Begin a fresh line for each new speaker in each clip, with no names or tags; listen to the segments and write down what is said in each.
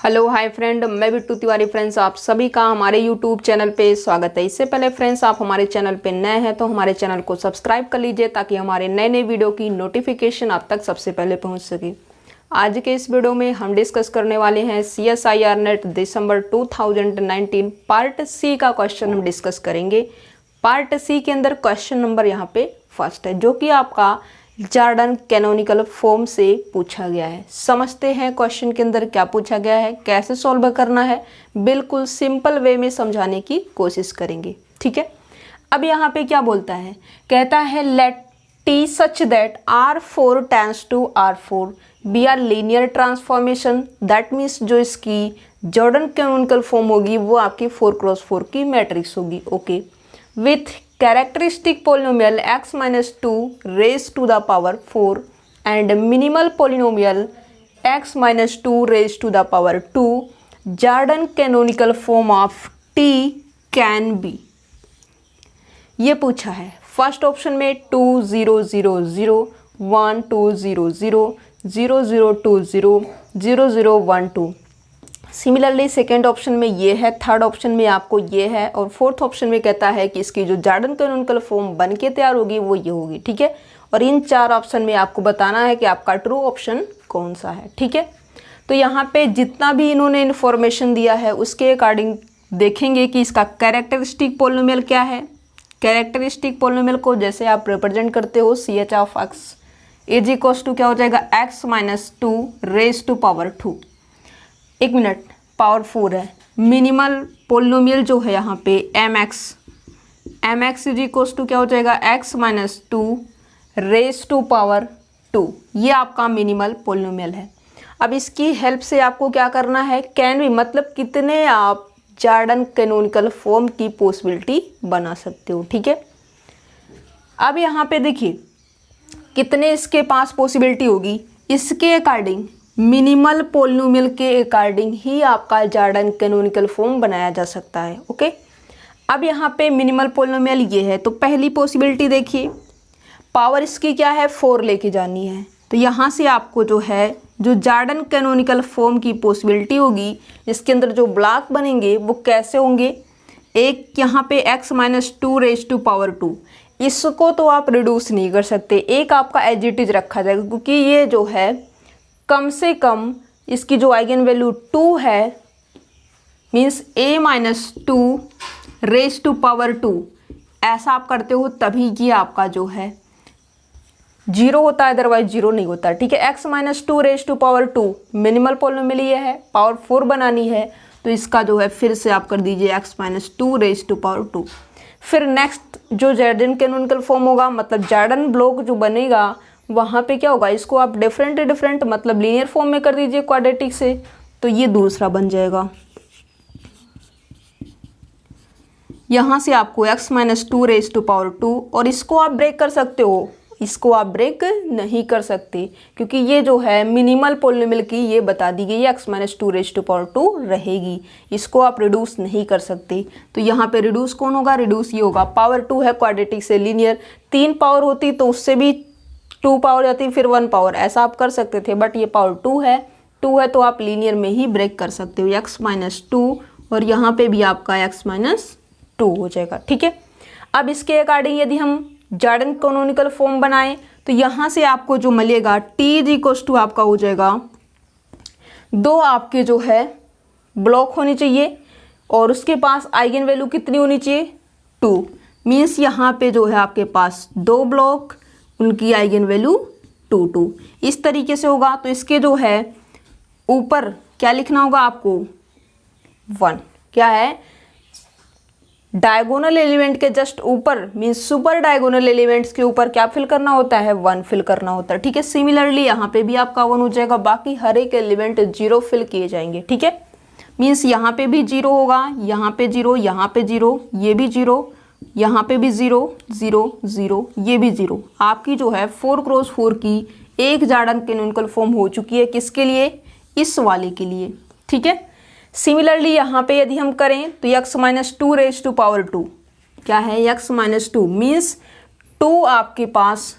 Hello hi friend, मैं Bittu Tiwari. Friends, आप सभी का हमारे यूट्यूब चैनल पे स्वागत है। इससे पहले फ्रेंड्स, आप हमारे चैनल पे नए हैं तो हमारे चैनल को सब्सक्राइब कर लीजिए ताकि हमारे नए नए वीडियो की नोटिफिकेशन आप तक सबसे पहले पहुंच सके। आज के इस वीडियो में हम डिस्कस करने वाले हैं CSIR नेट दिसंबर 2019 पार्ट सी का क्वेश्चन हम डिस्कस करेंगे। पार्ट सी के अंदर क्वेश्चन नंबर यहाँ पे फर्स्ट है, जो कि आपका जॉर्डन कैनोनिकल फॉर्म से पूछा गया है। समझते हैं क्वेश्चन के अंदर क्या पूछा गया है, कैसे सॉल्व करना है। बिल्कुल सिंपल वे में समझाने की कोशिश करेंगे, ठीक है। अब यहाँ पे क्या बोलता है, कहता है let T such that R4 tends to R4 be R linear transformation. That means जो इसकी जॉर्डन कैनोनिकल फॉर्म होगी वो आपकी 4x4 की मैट्रिक्स होगी। Okay, with characteristic polynomial x minus 2 raised to the power 4 and minimal polynomial x minus 2 raised to the power 2, Jordan canonical form of t can be। ये पूछा है first option में 2 0 0 0 1 2 0 0 0 0 2 0 0 0 1 2। Similarly second option में ये है, third option में आपको ये है, और फोर्थ ऑप्शन में कहता है कि इसकी जो जॉर्डन कैनोनिकल फॉर्म बन के तैयार होगी वो ये होगी, ठीक है। और इन चार ऑप्शन में आपको बताना है कि आपका ट्रू ऑप्शन कौन सा है, ठीक है। तो यहाँ पे जितना भी इन्होंने इन्फॉर्मेशन दिया है उसके अकॉर्डिंग देखेंगे कि इसका कैरेक्टरिस्टिक पोलिनोमियल क्या है। कैरेक्टरिस्टिक पोलिनोमियल को जैसे आप रिप्रेजेंट करते हो CH of x is equals to क्या हो जाएगा x minus 2 raise to power 2। एक मिनट, पावर 4 है। मिनिमल पोलिनोमियल जो है यहाँ पे mx इज इक्वल्स टू क्या हो जाएगा x minus 2 raise to power 2। ये आपका मिनिमल पोलिनोमियल है। अब इसकी हेल्प से आपको क्या करना है, कैन भी मतलब कितने आप जॉर्डन कैनोनिकल फॉर्म की पॉसिबिलिटी बना सकते हो, ठीक है। अब यहाँ पे देखिए कितने इसके पास पॉसिबिलिटी होगी, इसके अकॉर्डिंग मिनिमल पोलिनोमियल के अकॉर्डिंग ही आपका जॉर्डन कैनोनिकल फॉर्म बनाया जा सकता है। ओके, अब यहाँ पे मिनिमल पोलिनोमियल ये है, तो पहली पॉसिबिलिटी देखिए, पावर इसकी क्या है 4 लेके जानी है। तो यहाँ से आपको जो है जो जॉर्डन कैनोनिकल फॉर्म की पॉसिबिलिटी होगी, इसके अंदर जो ब्लॉक बनेंगे वो कैसे होंगे। एक यहाँ पे x minus 2 raise to power 2, इसको तो आप रिड्यूस नहीं कर सकते, एक आपका एज इट इज रखा जाएगा, क्योंकि ये जो है कम से कम इसकी जो आइगन वैल्यू 2 है, means a minus 2 raise to power 2, ऐसा आप करते हो तभी ये आपका जो है 0 होता है, अदरवाइज 0 नहीं होता, ठीक है। x minus 2 raise to power 2 minimal polynomial ये है, पावर 4 बनानी है तो इसका जो है फिर से आप कर दीजिए x minus 2 raise to power 2। फिर नेक्स्ट जो जॉर्डन कैनोनिकल फॉर्म होगा, मतलब जॉर्डन ब्लॉक जो बनेगा वहाँ पे क्या होगा, इसको आप डिफरेंट मतलब लीनियर फॉर्म में कर दीजिए क्वाड्रेटिक से, तो ये दूसरा बन जाएगा। यहाँ से आपको x minus 2 raise to power 2, और इसको आप ब्रेक कर सकते हो, इसको आप ब्रेक नहीं कर सकते क्योंकि ये जो है मिनिमल पोलिनोमियल की ये बता दी गई है x minus 2 raise to power 2 रहेगी, इसको आप रिड्यूस नहीं कर सकते। तो यहाँ पे रिड्यूस कौन होगा, रिड्यूस ये होगा। पावर 2 है क्वाड्रेटिक से लीनियर, 3 पावर होती तो उससे भी 2 पावर जाती फिर 1 पावर, ऐसा आप कर सकते थे, बट ये पावर 2 है तो आप लीनियर में ही ब्रेक कर सकते हो, x माइनस 2 और यहाँ पे भी आपका x माइनस 2 हो जाएगा, ठीक है। अब इसके अकॉर्डिंग यदि हम जॉर्डन कैनोनिकल फॉर्म बनाएं तो यहाँ से आपको जो मिलेगा t इज इक्वल्स टू आपका हो जाएगा 2 आपके जो है ब्लॉक होनी चाहिए, और उसके पास आइगन वैल्यू कितनी होनी चाहिए 2, मीन्स यहाँ पे जो है आपके पास 2 ब्लॉक, उनकी आइगन वैल्यू 2 2 इस तरीके से होगा। तो इसके जो है ऊपर क्या लिखना होगा आपको 1, क्या है डायगोनल एलिमेंट के जस्ट ऊपर, मीन्स सुपर डायगोनल एलिमेंट्स के ऊपर क्या फिल करना होता है 1 फिल करना होता है, ठीक है। सिमिलरली यहाँ पे भी आपका 1 हो जाएगा, बाकी हर एक एलिमेंट 0 फिल किए जाएंगे, ठीक है। मीन्स यहाँ पे भी 0 होगा, यहाँ पे 0, यहाँ पे 0, ये भी 0, यहाँ पे भी 0 0 0, ये भी 0। आपकी जो है 4x4 की एक जॉर्डन कैनोनिकल फॉर्म हो चुकी है, किसके लिए, इस वाले के लिए, ठीक है। सिमिलरली यहाँ पे यदि हम करें तो x minus 2 raise to power 2 क्या है, x माइनस 2 मीन्स 2 आपके पास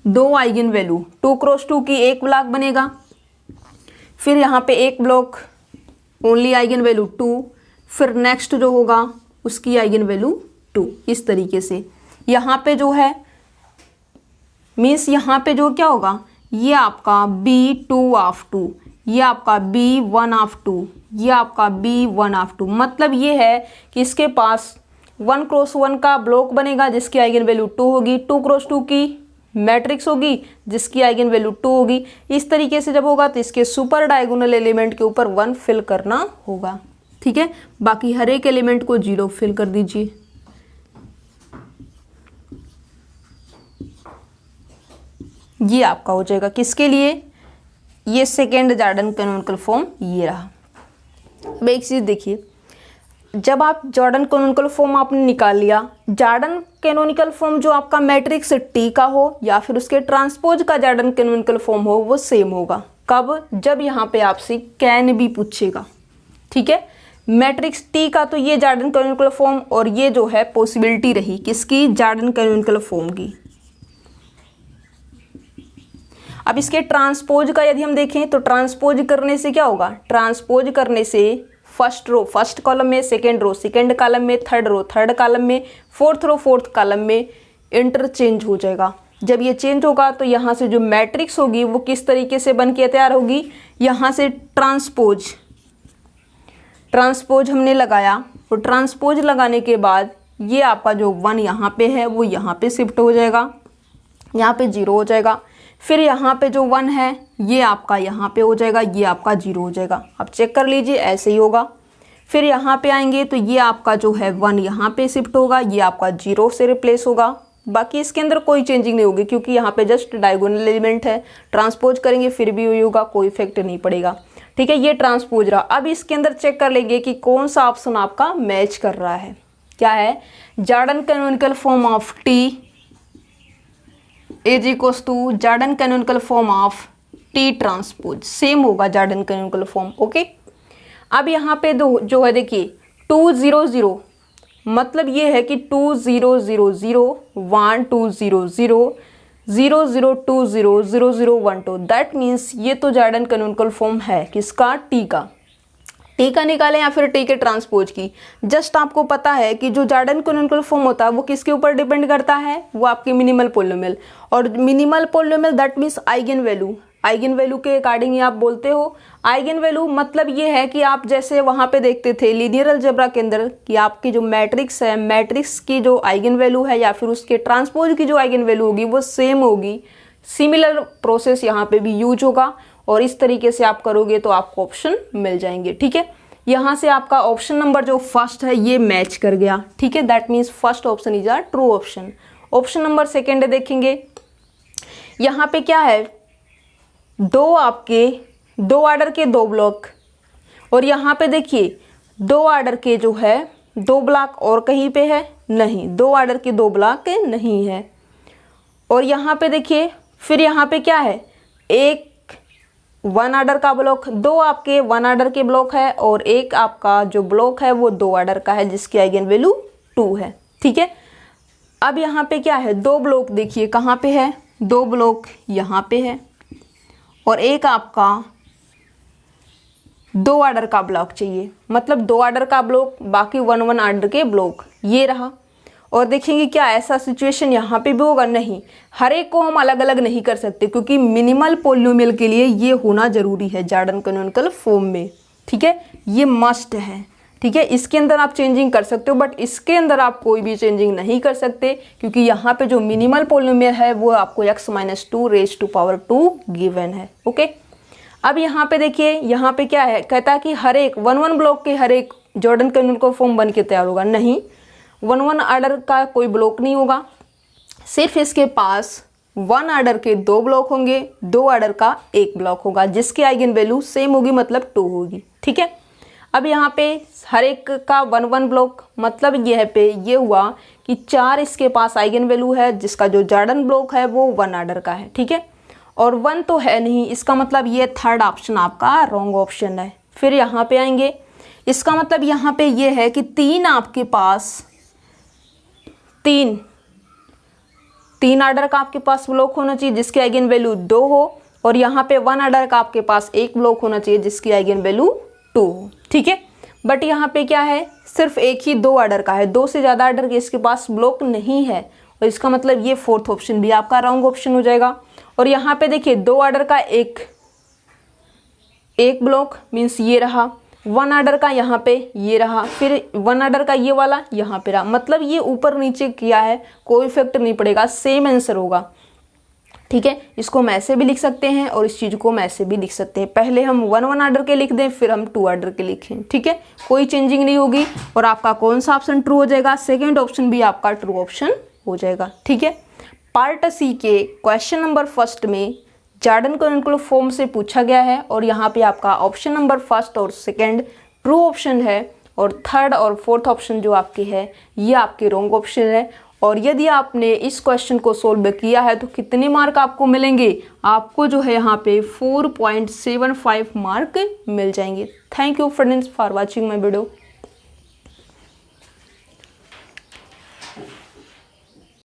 2 आइगन वैल्यू, 2x2 की एक ब्लॉक बनेगा, फिर यहाँ पे एक ब्लॉक ओनली आइगन वैल्यू 2, फिर नेक्स्ट जो होगा उसकी आइगन वैल्यू 2। इस तरीके से यहाँ पे जो है मीन्स यहाँ पे जो क्या होगा, ये आपका B2 ऑफ 2, ये आपका B1 ऑफ 2, ये आपका B1 ऑफ 2। मतलब ये है कि इसके पास 1 क्रॉस 1 का ब्लॉक बनेगा जिसकी आइगन वैल्यू 2 होगी, 2 क्रॉस 2 की मैट्रिक्स होगी जिसकी आइगन वैल्यू 2 होगी। इस तरीके से जब होगा तो इसके सुपर डायगोनल एलिमेंट के ऊपर 1 फिल करना होगा। ठीक है, बाकी हर एक एलिमेंट को 0 फिल कर दीजिए। ये आपका हो जाएगा किसके लिए, ये सेकेंड जॉर्डन कैनोनिकल फॉर्म ये रहा। अब एक चीज देखिए, जब आप जॉर्डन कैनोनिकल फॉर्म आपने निकाल लिया, जॉर्डन कैनोनिकल फॉर्म जो आपका मैट्रिक्स टी का हो या फिर उसके ट्रांसपोज का जॉर्डन कैनोनिकल फॉर्म हो वो सेम होगा। कब, जब यहाँ पे आपसे कैन भी पूछेगा। ठीक है, मैट्रिक्स टी का तो ये जॉर्डन कैनोनिकल फॉर्म, और ये जो है पॉसिबिलिटी रही किसकी, जॉर्डन कैनोनिकल फॉर्म की। अब इसके ट्रांसपोज का यदि हम देखें तो ट्रांसपोज करने से क्या होगा, ट्रांसपोज करने से फर्स्ट रो फर्स्ट कॉलम में, सेकेंड रो सेकेंड कॉलम में, थर्ड रो थर्ड कॉलम में, फोर्थ रो फोर्थ कॉलम में इंटरचेंज हो जाएगा। जब ये चेंज होगा तो यहाँ से जो मैट्रिक्स होगी वो किस तरीके से बन के तैयार होगी, यहाँ से ट्रांसपोज हमने लगाया, और ट्रांसपोज लगाने के बाद ये आपका जो 1 यहाँ पे है वो यहाँ पे शिफ्ट हो जाएगा, यहाँ पे 0 हो जाएगा। फिर यहाँ पे जो 1 है ये आपका यहाँ पे हो जाएगा, ये आपका 0 हो जाएगा। अब चेक कर लीजिए ऐसे ही होगा। फिर यहाँ पे आएंगे तो ये आपका जो है 1 यहाँ पे शिफ्ट होगा, ये आपका 0 से रिप्लेस होगा। बाकी इसके अंदर कोई चेंजिंग नहीं होगी क्योंकि यहाँ पे जस्ट डायगोनल एलिमेंट है। ट्रांसपोज करेंगे फिर भी वही होगा, कोई इफेक्ट नहीं पड़ेगा। ठीक है, ये ट्रांसपोज रहा। अब इसके अंदर चेक कर लेंगे कि कौन सा ऑप्शन आपका मैच कर रहा है। क्या है, Jordan canonical form of T is equals to Jordan canonical form of T transpose, same होगा जॉर्डन कैनोनिकल फॉर्म। ओके, अब यहाँ पे जो है देखिए 2 0 0, मतलब ये है कि 2 0 0 0 1 2 0 0 0 0 2 0 0 0 1 2। दैट मीन्स ये तो जॉर्डन कैनोनिकल फॉर्म है किसका, टी का। टी का निकालें या फिर टी के ट्रांसपोज की। जस्ट आपको पता है कि जो जॉर्डन कैनोनिकल फॉर्म होता है वो किसके ऊपर डिपेंड करता है, वो आपके मिनिमल पॉलिनोमियल। और minimal polynomial that means eigen value, eigen value के अकॉर्डिंग ही आप बोलते हो। आइगन वैल्यू मतलब ये है कि आप जैसे वहाँ पे देखते थे लीनियर अलजेब्रा के अंदर कि आपकी जो मैट्रिक्स है, मैट्रिक्स की जो आइगन वैल्यू है या फिर उसके ट्रांसपोज की जो आइगन वैल्यू होगी वो सेम होगी। सिमिलर प्रोसेस यहाँ पे भी यूज होगा और इस तरीके से आप करोगे तो आपको ऑप्शन मिल जाएंगे। ठीक है, यहाँ से आपका ऑप्शन नंबर जो फर्स्ट है ये मैच कर गया। ठीक है, that means first option is a true option. Option number second देखेंगे, यहाँ पे क्या है, दो ऑर्डर के 2 ब्लॉक, और यहाँ पे देखिए 2 ऑर्डर के जो है 2 ब्लॉक और कहीं पे है नहीं, 2 ऑर्डर के 2 ब्लॉक नहीं है। और यहाँ पे देखिए फिर यहाँ पे क्या है, एक 1 ऑर्डर का ब्लॉक, 2 आपके 1 ऑर्डर के ब्लॉक है और एक आपका जो ब्लॉक है वो 2 ऑर्डर का है जिसकी आइगन वैल्यू 2 है। ठीक है, अब यहाँ पे क्या है, 2 ब्लॉक देखिए कहाँ पे है, 2 ब्लॉक यहाँ पे है और एक आपका 2 ऑर्डर का ब्लॉक चाहिए, मतलब 2 ऑर्डर का ब्लॉक बाकी 1 ऑर्डर के ब्लॉक ये रहा। और देखेंगे क्या ऐसा सिचुएशन यहाँ पे भी होगा, नहीं, हर एक को हम अलग अलग नहीं कर सकते क्योंकि मिनिमल पॉलिनोमियल के लिए ये होना जरूरी है जॉर्डन कैनोनिकल फॉर्म में। ठीक है, ये मस्ट है। ठीक है, इसके अंदर आप चेंजिंग कर सकते हो बट इसके अंदर आप कोई भी चेंजिंग नहीं कर सकते क्योंकि यहाँ पे जो मिनिमल पॉलिनोमियल है वो आपको x-2 raise to power 2 given है। ओके, अब यहाँ पे देखिए, यहाँ पे क्या है, कहता है कि हर एक 1 ब्लॉक के हर एक जॉर्डन कैनोनिकल फॉर्म बन के तैयार होगा। नहीं, 1 ऑर्डर का कोई ब्लॉक नहीं होगा, सिर्फ इसके पास 1 ऑर्डर के 2 ब्लॉक होंगे, 2 ऑर्डर का 1 ब्लॉक होगा जिसकी आइगन वैल्यू सेम होगी मतलब 2 होगी। ठीक है, अब यहाँ पे हर एक का 1 ब्लॉक, मतलब यह पे ये हुआ कि 4 इसके पास आइगन वैल्यू है जिसका जो जॉर्डन ब्लॉक है वो 1 ऑर्डर का है। ठीक है, और 1 तो है नहीं, इसका मतलब ये थर्ड ऑप्शन आपका रॉन्ग ऑप्शन है। फिर यहाँ पे आएंगे, इसका मतलब यहाँ पे ये है कि 3 आपके पास 3 ऑर्डर का आपके पास ब्लॉक होना चाहिए जिसकी आइगन वैल्यू 2 हो और यहाँ पे 1 ऑर्डर का आपके पास एक ब्लॉक होना चाहिए जिसकी आइगन वैल्यू 2 हो, ठीक है। बट यहाँ पे क्या है, सिर्फ एक ही 2 ऑर्डर का है, 2 से ज़्यादा ऑर्डर के इसके पास ब्लॉक नहीं है, और इसका मतलब ये फोर्थ ऑप्शन भी आपका रॉन्ग ऑप्शन हो जाएगा। और यहाँ पे देखिए 2 ऑर्डर का एक ब्लॉक मीन्स ये रहा, 1 ऑर्डर का यहाँ पे ये रहा, फिर 1 ऑर्डर का ये वाला यहाँ पे रहा, मतलब ये ऊपर नीचे किया है, कोई इफेक्ट नहीं पड़ेगा, सेम आंसर होगा, ठीक है। इसको हम ऐसे भी लिख सकते हैं और इस चीज़ को हम ऐसे भी लिख सकते हैं, पहले हम 1 ऑर्डर के लिख दें फिर हम 2 ऑर्डर के लिखें, ठीक है, कोई चेंजिंग नहीं होगी। और आपका कौन सा ऑप्शन ट्रू हो जाएगा, सेकेंड ऑप्शन भी आपका ट्रू ऑप्शन हो जाएगा, ठीक है। पार्ट सी के क्वेश्चन नंबर फर्स्ट में जॉर्डन कॉनिकल फॉर्म से पूछा गया है, और यहाँ पे आपका ऑप्शन नंबर फर्स्ट और सेकंड ट्रू ऑप्शन है, और थर्ड और फोर्थ ऑप्शन जो आपके है ये आपके रॉन्ग ऑप्शन है। और यदि आपने इस क्वेश्चन को सोल्व किया है तो कितने मार्क आपको मिलेंगे, आपको जो है यहाँ पे 4.75 मार्क मिल जाएंगे। Thank you friends for watching my video.